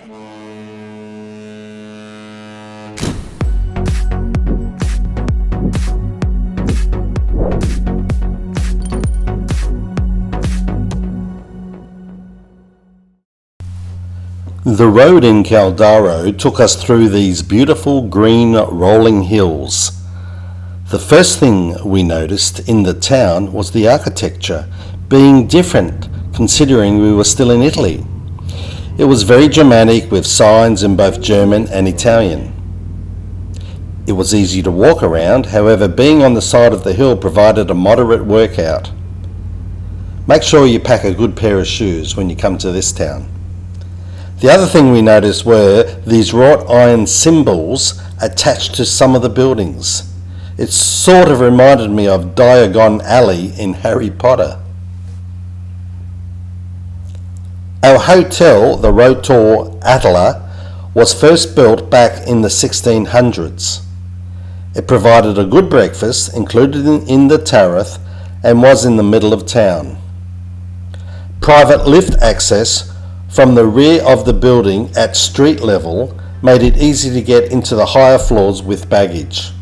The road in Caldaro took us through these beautiful green rolling hills. The first thing we noticed in the town was the architecture being different considering we were still in Italy. It was very dramatic with signs in both German and Italian. It was easy to walk around, however being on the side of the hill provided a moderate workout. Make sure you pack a good pair of shoes when you come to this town. The other thing we noticed were these wrought iron symbols attached to some of the buildings. It sort of reminded me of Diagon Alley in Harry Potter. Our hotel, the Rotor Attila, was first built back in the 1600s. It provided a good breakfast included in the tariff and was in the middle of town. Private lift access from the rear of the building at street level made it easy to get into the higher floors with baggage.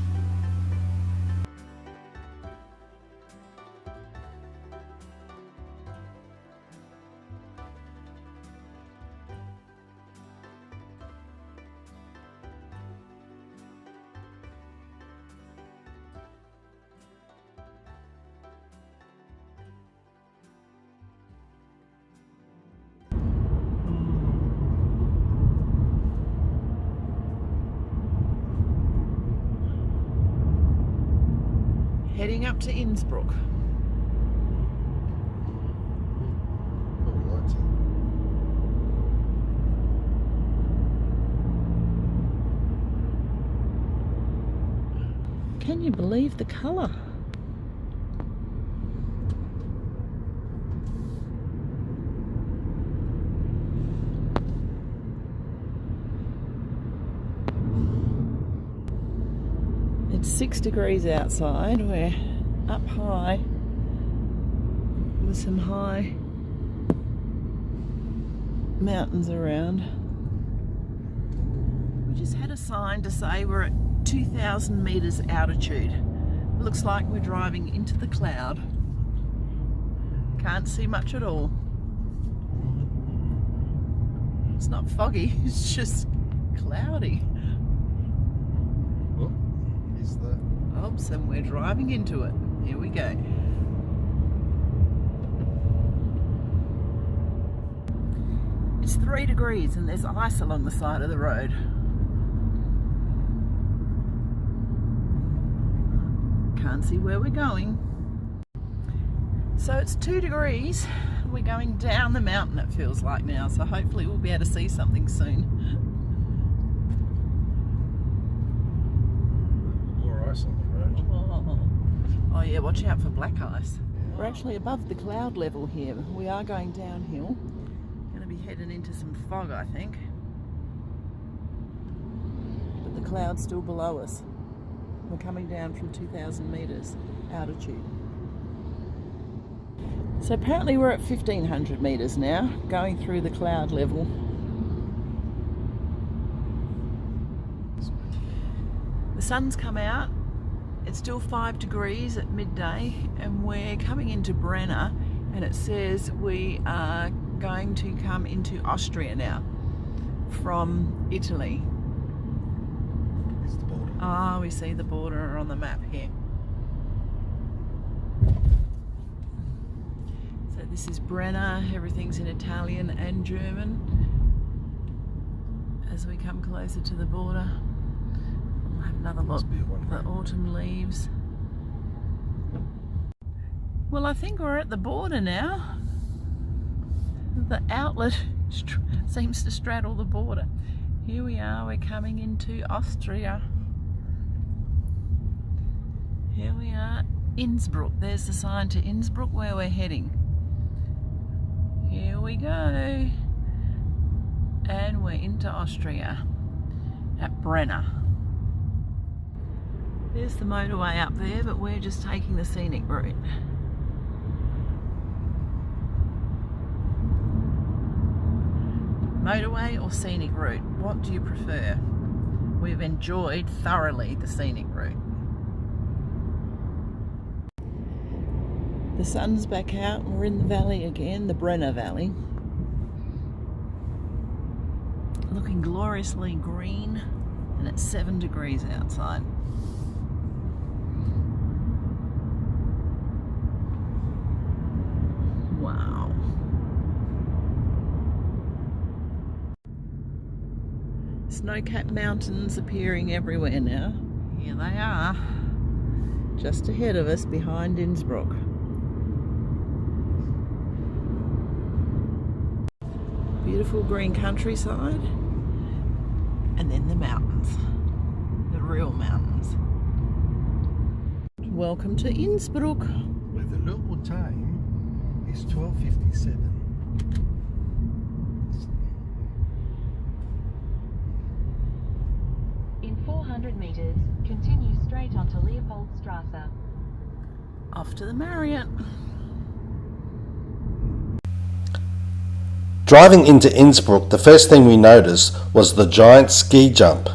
Heading up to Innsbruck. Can you believe the colour? It's 6 degrees outside. We're up high with some high mountains around. We just had a sign to say we're at 2,000 meters altitude. Looks like we're driving into the cloud. Can't see much at all. It's not foggy, it's just cloudy. Oops, and we're driving into it. Here we go. It's 3 degrees and there's ice along the side of the road. Can't see where we're going. So it's 2 degrees. We're going down the mountain, it feels like now, so hopefully we'll be able to see something soon. More ice on the road. Oh yeah, watch out for black ice. We're actually above the cloud level here. We are going downhill. Going to be heading into some fog, I think. But the cloud's still below us. We're coming down from 2,000 meters altitude. So apparently we're at 1,500 meters now, going through the cloud level. The sun's come out. It's still 5 degrees at midday and we're coming into Brenner, and it says we are going to come into Austria now from Italy. It's the border. Ah, we see the border on the map here. So this is Brenner, everything's in Italian and German. As we come closer to the border, we'll have another look. The autumn leaves. Well, I think we're at the border now. The outlet seems to straddle the border. Here we are, we're coming into Austria. Here we are, Innsbruck. There's the sign to Innsbruck where we're heading. Here we go. And we're into Austria at Brenner. There's the motorway up there, but we're just taking the scenic route. Motorway or scenic route? What do you prefer? We've enjoyed thoroughly the scenic route. The sun's back out and we're in the valley again, the Brenner Valley. Looking gloriously green, and it's 7 degrees outside. Wow. Snow-capped mountains appearing everywhere now. Here they are, just ahead of us behind Innsbruck. Beautiful green countryside, and then the mountains, the real mountains. Welcome to Innsbruck. Where the local time is 12:57. In 400 metres, continue straight onto Leopoldstrasse. Off to the Marriott. Driving into Innsbruck, the first thing we noticed was the giant ski jump.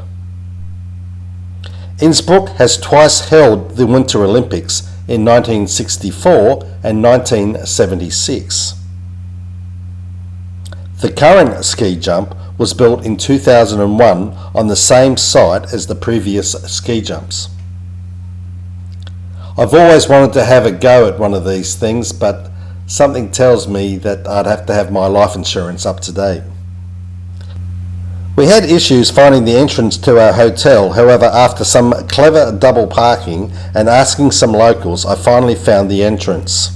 Innsbruck has twice held the Winter Olympics in 1964 and 1976. The current ski jump was built in 2001 on the same site as the previous ski jumps. I've always wanted to have a go at one of these things, but something tells me that I'd have to have my life insurance up to date. We had issues finding the entrance to our hotel, however, after some clever double parking and asking some locals, I finally found the entrance.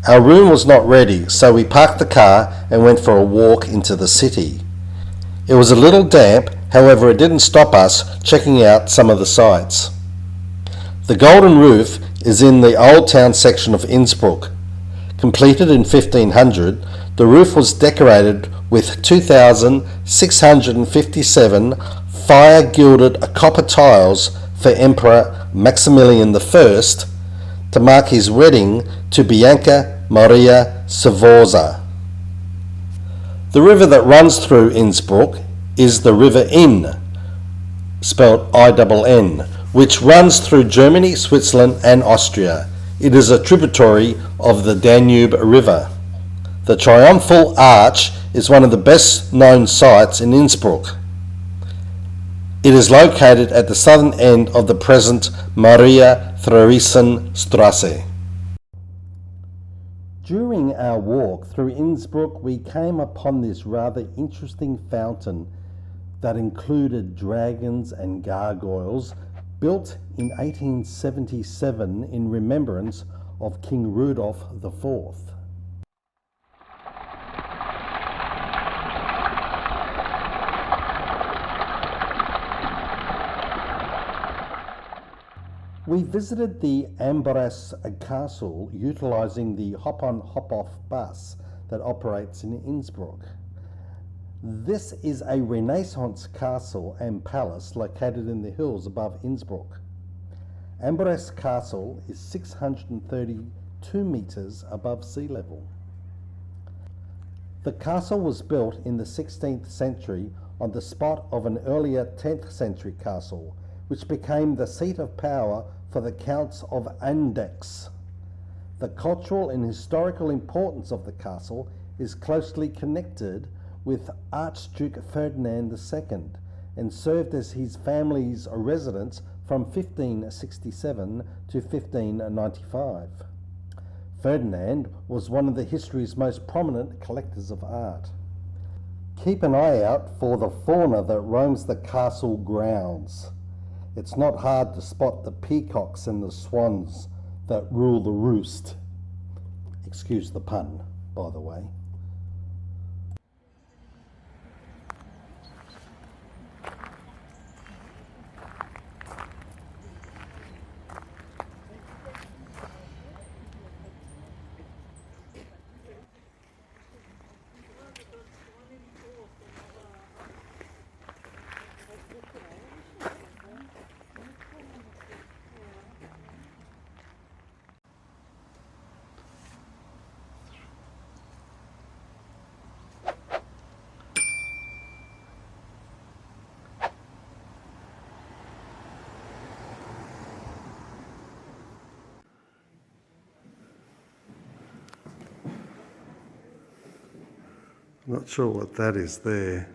Our room was not ready, so we parked the car and went for a walk into the city. It was a little damp, however it didn't stop us checking out some of the sights. The Golden Roof is in the Old Town section of Innsbruck. Completed in 1500, the roof was decorated with 2,657 fire-gilded copper tiles for Emperor Maximilian I to mark his wedding to Bianca Maria Sforza. The river that runs through Innsbruck is the River Inn, spelled I-double-N, which runs through Germany, Switzerland and Austria. It is a tributary of the Danube River. The Triumphal Arch is one of the best known sites in Innsbruck. It is located at the southern end of the present Maria Theresienstrasse. During our walk through Innsbruck, we came upon this rather interesting fountain that included dragons and gargoyles, built in 1877 in remembrance of King Rudolph IV. We visited the Ambras Castle utilising the hop-on hop-off bus that operates in Innsbruck. This is a Renaissance castle and palace located in the hills above Innsbruck. Ambras Castle is 632 metres above sea level. The castle was built in the 16th century on the spot of an earlier 10th century castle, which became the seat of power for the Counts of Andechs. The cultural and historical importance of the castle is closely connected with Archduke Ferdinand II and served as his family's residence from 1567 to 1595. Ferdinand was one of the history's most prominent collectors of art. Keep an eye out for the fauna that roams the castle grounds. It's not hard to spot the peacocks and the swans that rule the roost. Excuse the pun, by the way. Not sure what that is there.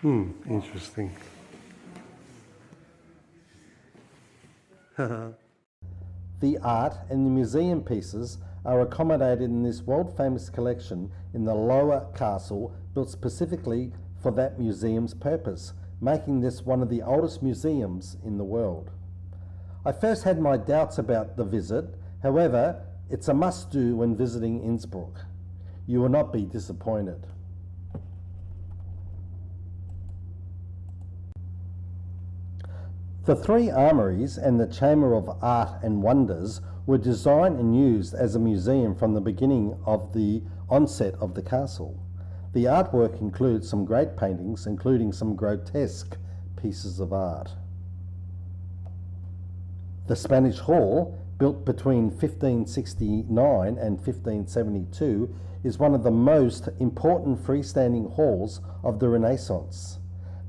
Interesting. The art and the museum pieces are accommodated in this world-famous collection in the lower castle, built specifically for that museum's purpose, making this one of the oldest museums in the world. I first had my doubts about the visit, however, it's a must-do when visiting Innsbruck. You will not be disappointed. The three armories and the Chamber of Art and Wonders were designed and used as a museum from the beginning of the onset of the castle. The artwork includes some great paintings, including some grotesque pieces of art. The Spanish Hall, built between 1569 and 1572, is one of the most important freestanding halls of the Renaissance.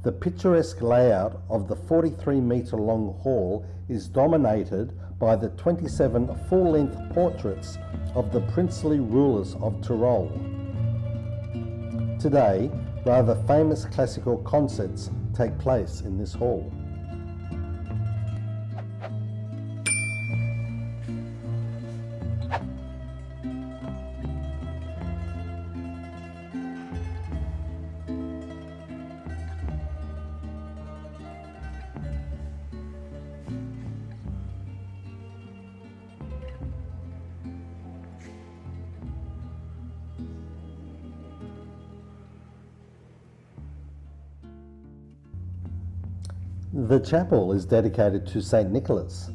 The picturesque layout of the 43-metre-long hall is dominated by the 27 full-length portraits of the princely rulers of Tyrol. Today, rather famous classical concerts take place in this hall. The chapel is dedicated to St. Nicholas.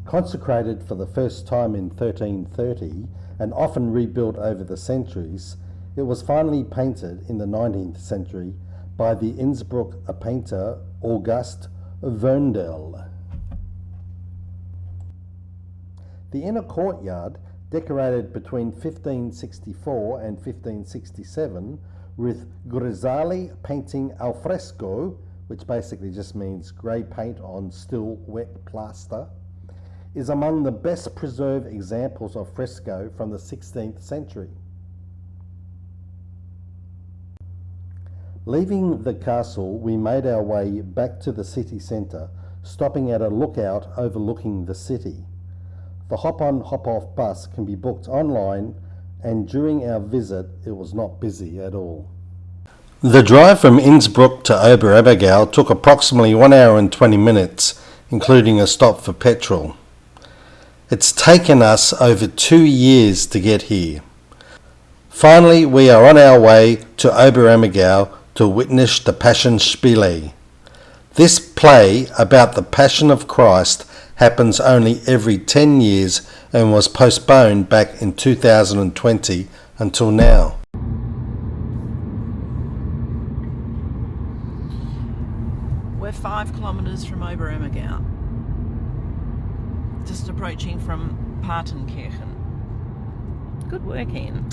Consecrated for the first time in 1330 and often rebuilt over the centuries, it was finally painted in the 19th century by the Innsbruck painter August Verndel. The inner courtyard, decorated between 1564 and 1567 with grisaille painting al fresco, which basically just means grey paint on still wet plaster, is among the best preserved examples of fresco from the 16th century. Leaving the castle, we made our way back to the city centre, stopping at a lookout overlooking the city. The hop-on, hop-off bus can be booked online, and during our visit it was not busy at all. The drive from Innsbruck to Oberammergau took approximately 1 hour and 20 minutes, including a stop for petrol. It's taken us over 2 years to get here. Finally, we are on our way to Oberammergau to witness the Passionspiele. This play about the Passion of Christ happens only every 10 years and was postponed back in 2020 until now. We're 5 kilometres from Oberammergau, just approaching from Patenkirchen. Good work, Ian.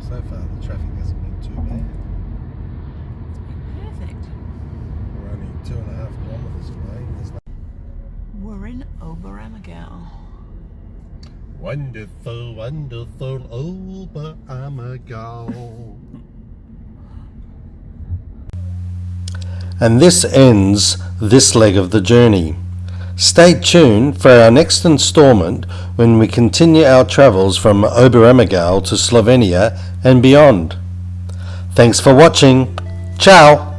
So far the traffic hasn't been too bad. Perfect. We're only 2.5 kilometres away. We're in Oberammergau. Wonderful, wonderful Oberammergau. And this ends this leg of the journey. Stay tuned for our next instalment when we continue our travels from Oberammergau to Slovenia and beyond. Thanks for watching. Ciao!